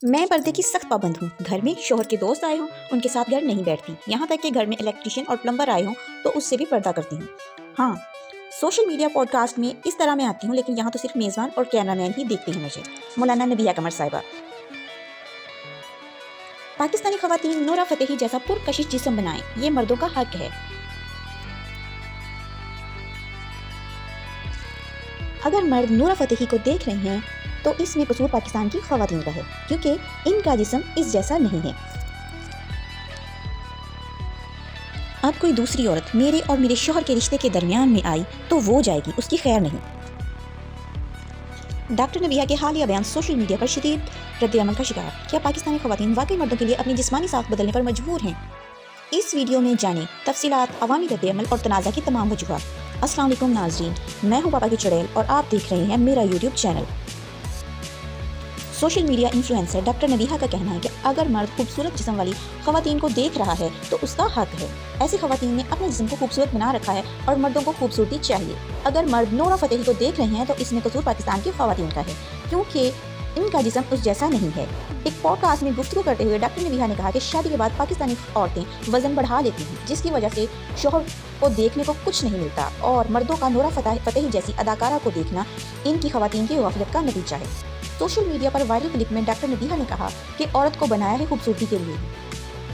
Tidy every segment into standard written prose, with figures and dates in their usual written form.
میں پردے کی سخت پابند ہوں۔ گھر میں شوہر کے دوست آئے ہوں، ان کے ساتھ گھر نہیں بیٹھتی، یہاں تک کہ گھر میں الیکٹریشین اور پلمبر آئے ہوں تو اس سے بھی پردہ کرتی ہوں۔ ہاں، سوشل میڈیا پوڈ کاسٹ میں اس طرح میں آتی ہوں، لیکن یہاں تو صرف میزبان اور کیمرہ مین ہی دیکھتے ہیں مجھے۔ مولانا نبیہ قمر صاحبہ۔ پاکستانی خواتین نورا فتحی جیسا پرکشش جسم بنائیں، یہ مردوں کا حق ہے۔ اگر مرد نورا فتحی کو دیکھ رہے ہیں تو اس میں قصور پاکستان کی خواتین کا ہے، کیونکہ ان کا جسم اس جیسا نہیں ہے۔ اب کوئی دوسری عورت میرے اور میرے شوہر کے رشتے کے درمیان میں آئی تو وہ جائے گی، اس کی خیر نہیں۔ ڈاکٹر نبیہ کے حالیہ بیان سوشل میڈیا پر شدید رد عمل کا شکار۔ کیا پاکستانی خواتین واقعی مردوں کے لیے اپنی جسمانی ساخت بدلنے پر مجبور ہیں؟ اس ویڈیو میں جانیں تفصیلات، عوامی رد عمل اور تنازع کی تمام وجوہات۔ السلام علیکم ناظرین، میں ہوں پاپا کی چڑیل اور آپ دیکھ رہے ہیں میرا YouTube channel. Social media influencer doctor Nabiha کا کہنا ہے کہ اگر مرد خوبصورت جسم والی خواتین کو دیکھ رہا ہے تو اس کا حق ہے۔ ایسی خواتین نے اپنے جسم کو خوبصورت بنا رکھا ہے اور مردوں کو خوبصورتی چاہیے۔ اگر مرد نورا فتحی کو دیکھ رہے ہیں تو اس میں قصور پاکستان کی خواتین کا ہے، کیونکہ ان کا جسم اس جیسا نہیں ہے۔ ایک پوڈ کاسٹ میں گفتگو کرتے ہوئے ڈاکٹر نبیہ نے کہا کہ شادی کے بعد پاکستانی عورتیں وزن بڑھا لیتی ہیں، جس کی وجہ سے شوہر کو دیکھنے کو کچھ نہیں ملتا، اور مردوں کا نورا فتحی جیسی اداکارہ کو دیکھنا ان کی خواتین کی غفلت کا نتیجہ ہے۔ سوشل میڈیا پر وائرل کلپ میں ڈاکٹر نبیہ نے کہا کہ عورت کو بنایا ہے خوبصورتی کے لیے،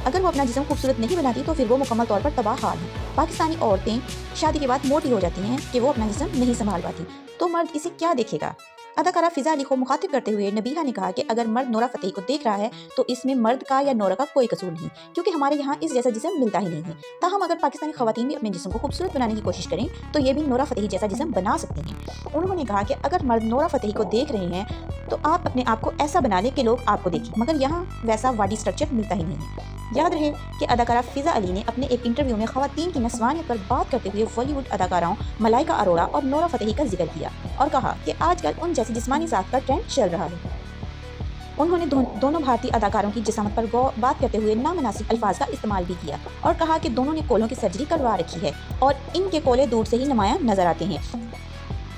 اگر وہ اپنا جسم خوبصورت نہیں بناتی تو پھر وہ مکمل طور پر تباہ حال ہے۔ پاکستانی عورتیں شادی کے بعد موٹی ہو جاتی ہیں کہ وہ اپنا جسم نہیں سنبھال پاتی، تو مرد اسے کیا دیکھے گا؟ اداکارہ فضا علی کو مخاطب کرتے ہوئے نبیہ نے کہا کہ اگر مرد نورا فتحی کو دیکھ رہا ہے تو اس میں مرد کا یا نورا کا کوئی قصور نہیں، کیونکہ ہمارے یہاں اس جیسا جسم ملتا ہی نہیں ہے۔ تاہم اگر پاکستانی خواتین بھی اپنے جسم کو خوبصورت بنانے کی کوشش کریں تو یہ بھی نورا فتحی جیسا جسم بنا سکتی ہیں۔ انہوں نے کہا کہ اگر مرد نورا فتحی کو دیکھ رہے ہیں تو آپ اپنے آپ کو ایسا بنا لیں کہ لوگ آپ کو دیکھیں، مگر یہاں ویسا باڈی اسٹرکچر ملتا ہی نہیں ہے۔ یاد رہے کہ اداکارہ فضا علی نے اپنے ایک انٹرویو میں خواتین کی نسوانیت پر بات کرتے ہوئے بالی ووڈ اداکاراؤں ملائکہ اروڑا اور نورا فتحی کا ذکر کیا اور کہا کہ آج کل ان جیسی جسمانی ساخت کا ٹرینڈ چل رہا ہے۔ انہوں نے دونوں بھارتی اداکاروں کی جسامت پر بات کرتے ہوئے نامناسب الفاظ کا استعمال بھی کیا اور کہا کہ دونوں نے کولوں کی سرجری کروا رکھی ہے اور ان کے کولے دور سے ہی نمایاں نظر آتے ہیں۔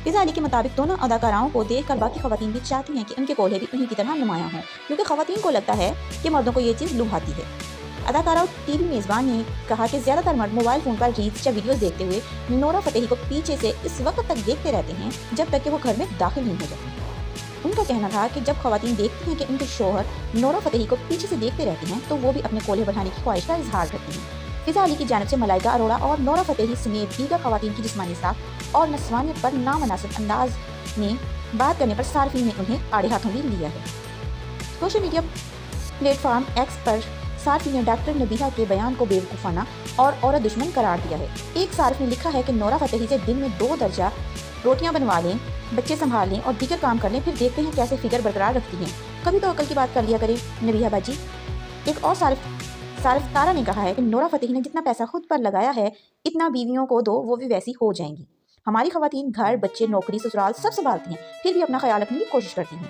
فضا علی کے مطابق دونوں اداکاراؤں کو دیکھ کر باقی خواتین بھی چاہتی ہیں کہ ان کے کولے بھی انہی کی طرح نمایاں ہوں، کیونکہ خواتین کو لگتا ہے کہ مردوں کو یہ چیز لبھاتی ہے۔ اداکارہ اور ٹی وی میزبان نے کہا کہ زیادہ تر مرد موبائل فون پر ریلز یا ویڈیوز دیکھتے ہوئے نورا فتحی کو پیچھے سے اس وقت تک دیکھتے رہتے ہیں جب تک کہ وہ گھر میں داخل نہیں ہو جاتے۔ ان کا کہنا تھا کہ جب خواتین دیکھتی ہیں کہ ان کے شوہر نورا فتحی کو پیچھے سے دیکھتے رہتے ہیں تو وہ بھی اپنے کولے بڑھانے کی خواہش کا اظہار کرتی ہیں۔ فضا علی کی جانب سے ملائکہ اروڑا اور نورا فتحی سمیت دیگر خواتین کی جسمانی ساخت اور نسوانیت پر نامناسب انداز میں بات کرنے پر صارفین نے انہیں آڑے ہاتھوں بھی لیا ہے۔ Social media platform X پر صارفین نے ڈاکٹر نبیہ کے بیان کو بیوقوفانہ اور عورت دشمن قرار دیا ہے۔ ایک صارف نے لکھا ہے کہ نورا فتحی سے دن میں 2 درجہ روٹیاں بنوا لیں، بچے سنبھال لیں اور دیگر کام کر لیں، پھر دیکھتے ہیں کیسے فگر برقرار رکھتی ہیں۔ کبھی تو عقل کی بات کر لیا کریں نبیہ باجی۔ ایک اور صارف تارا نے کہا ہے کہ نورا فتحی نے جتنا پیسہ خود پر لگایا ہے اتنا بیویوں کو دو، وہ بھی ویسی ہو جائیں گی۔ ہماری خواتین گھر، بچے، نوکری، سسرال سب سنبھالتی ہیں، پھر بھی اپنا خیال رکھنے کی کوشش کرتی ہیں۔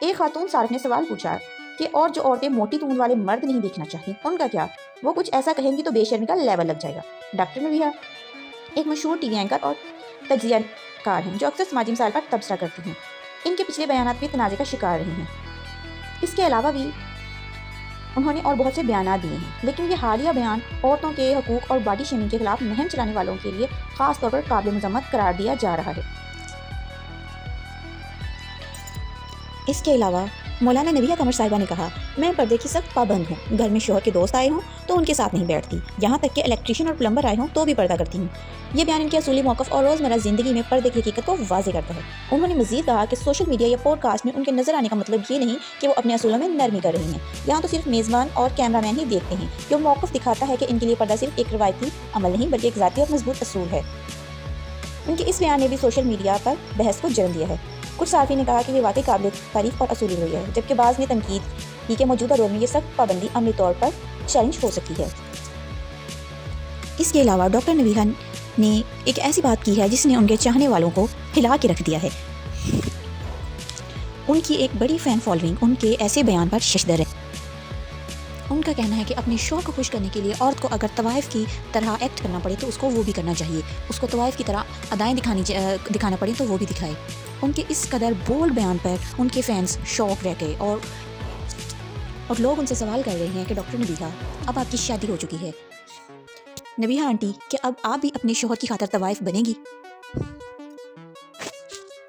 ایک خاتون صارف نے سوال پوچھا کہ اور جو عورتیں موٹی توند والے مرد نہیں دیکھنا چاہتی ان کا کیا؟ وہ کچھ ایسا کہیں گی تو بے شرمی کا لیول لگ جائے گا۔ ڈاکٹر نبیہ ایک مشہور ٹی وی اینکر اور تجزیہ کار ہیں جو اکثر سماجی مسائل پر تبصرہ کرتی ہیں۔ ان کے پچھلے بیانات بھی تنازع کا شکار رہے ہیں۔ اس کے علاوہ بھی انہوں نے اور بہت سے بیانات دیے ہیں، لیکن یہ حالیہ بیان عورتوں کے حقوق اور باڈی شیمنگ کے خلاف مہم چلانے والوں کے لیے خاص طور پر قابل مذمت قرار دیا جا رہا ہے۔ اس کے علاوہ مولانا نبیہ قمر صاحبہ نے کہا، میں پردے کی سخت پابند ہوں۔ گھر میں شوہر کے دوست آئے ہوں تو ان کے ساتھ نہیں بیٹھتی، یہاں تک کہ الیکٹریشین اور پلمبر آئے ہوں تو بھی پردہ کرتی ہوں۔ یہ بیان ان کے اصولی موقف اور روزمرہ زندگی میں پردے کی حقیقت کو واضح کرتا ہے۔ انہوں نے مزید کہا کہ سوشل میڈیا یا پوڈ کاسٹ میں ان کے نظر آنے کا مطلب یہ نہیں کہ وہ اپنے اصولوں میں نرمی کر رہی ہیں، یہاں تو صرف میزبان اور کیمرہ مین ہی دیکھتے ہیں۔ یہ موقف دکھاتا ہے کہ ان کے لیے پردہ صرف ایک روایتی عمل نہیں بلکہ ایک ذاتی اور مضبوط اصول ہے۔ ان کے اس بیان نے بھی سوشل میڈیا پر بحث کو جنم دیا ہے۔ کچھ صارفین نے کہا کہ یہ واقعی قابل تعریف اور اصولی رویہ ہے، جبکہ بعض نے تنقید کی کہ موجودہ دور میں یہ سخت پابندی عملی طور پر چیلنج ہو سکتی ہے۔ اس کے علاوہ ڈاکٹر نبیہ نے ایک ایسی بات کی ہے جس نے ان کے چاہنے والوں کو ہلا کے رکھ دیا ہے۔ ان کی ایک بڑی فین فالوئنگ ان کے ایسے بیان پر ششدر ہے۔ ان کا کہنا ہے کہ اپنے شوہر کو خوش کرنے کے لیے عورت کو اگر طوائف کی طرح ایکٹ کرنا پڑے تو اس کو وہ بھی کرنا چاہیے، اس کو طوائف کی طرح ادائیں دکھانا پڑے تو وہ بھی دکھائے۔ ان کے اس قدر بولڈ بیان پر ان کے فینس شوق رہ گئے اور اور لوگ ان سے سوال کر رہے ہیں کہ ڈاکٹر نبیہہ اب آپ کی شادی ہو چکی ہے، نبیہہ آنٹی کیا اب آپ بھی اپنے شوہر کی خاطر طوائف بنیں گی؟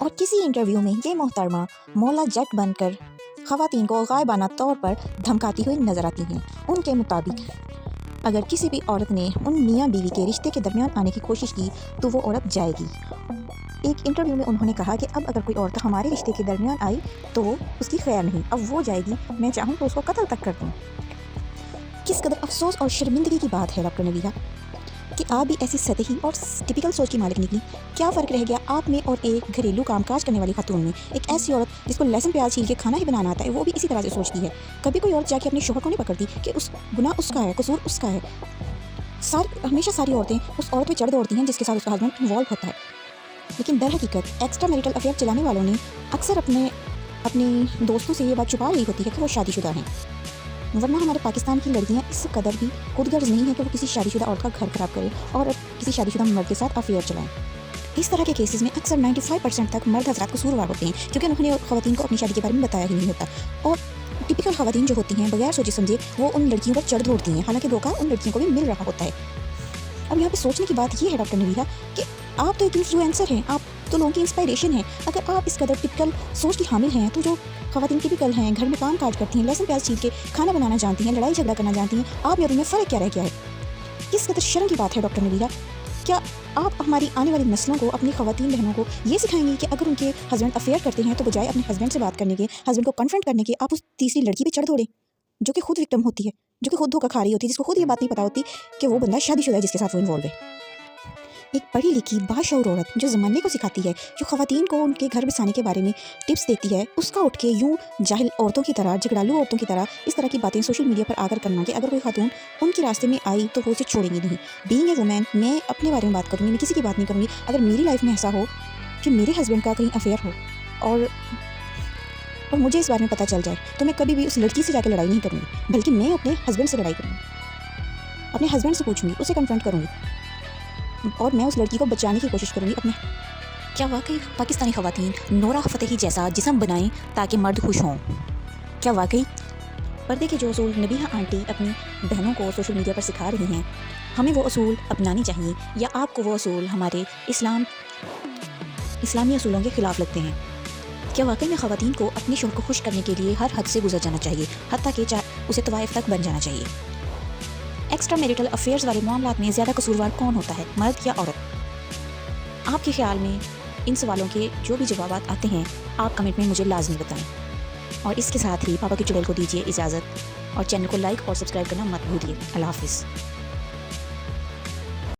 اور کسی انٹرویو میں یہ محترمہ مولا جٹ بن کر خواتین کو غائبانہ طور پر دھمکاتی ہوئی نظر آتی ہیں۔ ان کے مطابق اگر کسی بھی عورت نے ان میاں بیوی کے رشتے کے درمیان آنے کی کوشش کی تو وہ عورت جائے گی۔ ایک انٹرویو میں انہوں نے کہا کہ اب اگر کوئی عورت ہمارے رشتے کے درمیان آئی تو وہ اس کی خیر نہیں، اب وہ جائے گی، میں چاہوں تو اس کو قتل تک کر دوں۔ کس قدر افسوس اور شرمندگی کی بات ہے ڈاکٹر نبیہہ کہ آپ بھی ایسی سطحی اور ٹپیکل سوچ کی مالک نکلی۔ کیا فرق رہ گیا آپ میں اور ایک گھریلو کام کاج کرنے والی خاتون میں؟ ایک ایسی عورت جس کو لہسن پیاز چھیل کے کھانا ہی بنانا آتا ہے، وہ بھی اسی طرح سے سوچتی ہے۔ کبھی کوئی عورت جا کے اپنے شوہر کو نہیں پکڑتی کہ اس گناہ اس کا ہے، قصور اس کا ہے۔ ہمیشہ ساری عورتیں اس عورت پہ چڑھ دوڑتی ہیں جس کے ساتھ اس کا ہسبینڈ انوالو ہوتا ہے، لیکن در حقیقت ایکسٹرا میریٹل افیئر چلانے والوں نے اکثر اپنی دوستوں سے یہ بات چھپا رہی ہوتی ہے کہ وہ شادی شدہ ہیں، ورنہ ہمارے پاکستان کی لڑکیاں اس قدر بھی خود غرض نہیں ہے کہ وہ کسی شادی شدہ عورت کا گھر خراب کرے اور کسی شادی شدہ مرد کے ساتھ افیئر چلائیں۔ اس طرح کے کیسز میں اکثر 95% تک مرد حضرات قصوروار ہوتے ہیں، کیونکہ انہوں نے خواتین کو اپنی شادی کے بارے میں بتایا ہی نہیں ہوتا، اور ٹپیکل خواتین جو ہوتی ہیں بغیر سوچے سمجھے وہ ان لڑکیوں پر چڑھ دوڑتی ہیں، حالانکہ دھوکہ ان لڑکیوں کو بھی مل رہا ہوتا ہے۔ اب یہاں پہ سوچنے کی بات یہ ہے ڈاکٹر نبیہہ کہ آپ تو ایک انفلوئنسر ہیں، آپ تو لوگوں کی انسپائریشن ہیں۔ اگر آپ اس قدر ٹپیکل سوچ کی حامل ہیں تو جو خواتین ٹپیکل ہیں، گھر میں کام کاج کرتی ہیں، لہسن پیاز چھیل کے کھانا بنانا جانتی ہیں، لڑائی جھگڑا کرنا جانتی ہیں، آپ اور ان میں فرق کیا رہ گیا ہے؟ کس قدر شرم کی بات ہے ڈاکٹر نبیہہ؟ کیا آپ ہماری آنے والی نسلوں کو، اپنی خواتین بہنوں کو یہ سکھائیں گی کہ اگر ان کے ہسبینڈ افیئر کرتے ہیں تو بجائے اپنے ہسبینڈ سے بات کرنے کے، ہسبینڈ کو کنفرنٹ کرنے کے، آپ اس تیسری لڑکی پہ چڑھ دوڑیں جو کہ خود وکٹم ہوتی ہے، جو کہ خود دھوکہ کھا رہی ہوتی ہے، جس کو خود یہ بات نہیں پتا ہوتی کہ وہ بندہ شادی شدہ ہے جس کے ساتھ وہ انوالو ہے۔ ایک پڑھی لکھی باشعور عورت جو زمانے کو سکھاتی ہے، جو خواتین کو ان کے گھر بسانے کے بارے میں ٹپس دیتی ہے، اس کا اٹھ کے یوں جاہل عورتوں کی طرح، جھگڑالو عورتوں کی طرح اس طرح کی باتیں سوشل میڈیا پر آ کر کرنا کہ اگر کوئی خاتون ان کے راستے میں آئی تو وہ اسے چھوڑیں گی نہیں۔ بینگ اے وومین، میں اپنے بارے میں بات کروں گی، میں کسی کی بات نہیں کروں گی۔ اگر میری لائف میں ایسا ہو کہ میرے ہسبینڈ کا کہیں افیئر ہو اور مجھے اس بارے میں پتہ چل جائے تو میں کبھی بھی اس لڑکی سے جا کے لڑائی نہیں کروں گی، بلکہ میں اپنے ہسبینڈ سے لڑائی کروں گی، اپنے ہسبینڈ سے پوچھوں گی، اسے کنفرنٹ کروں گی اور میں اس لڑکی کو بچانے کی کوشش کروں گی۔ کیا واقعی پاکستانی خواتین نورا فتحی جیسا جسم بنائیں تاکہ مرد خوش ہوں؟ کیا واقعی پردے کے جو اصول نبیہہ آنٹی اپنی بہنوں کو سوشل میڈیا پر سکھا رہی ہیں، ہمیں وہ اصول اپنانے چاہیے، یا آپ کو وہ اصول ہمارے اسلامی اصولوں کے خلاف لگتے ہیں؟ کیا واقعی میں خواتین کو اپنے شوہر کو خوش کرنے کے لیے ہر حد سے گزر جانا چاہیے، حتیٰ کہ اسے طوائف تک بن جانا چاہیے؟ ایکسٹرا میریٹل افیئرز والے معاملات میں زیادہ قصوروار کون ہوتا ہے، مرد یا عورت؟ آپ کے خیال میں ان سوالوں کے جو بھی جوابات آتے ہیں آپ کمنٹ میں مجھے لازمی بتائیں، اور اس کے ساتھ ہی پاپا کی چڑیل کو دیجیے اجازت، اور چینل کو لائک اور سبسکرائب کرنا مت بھولیے۔ اللہ حافظ۔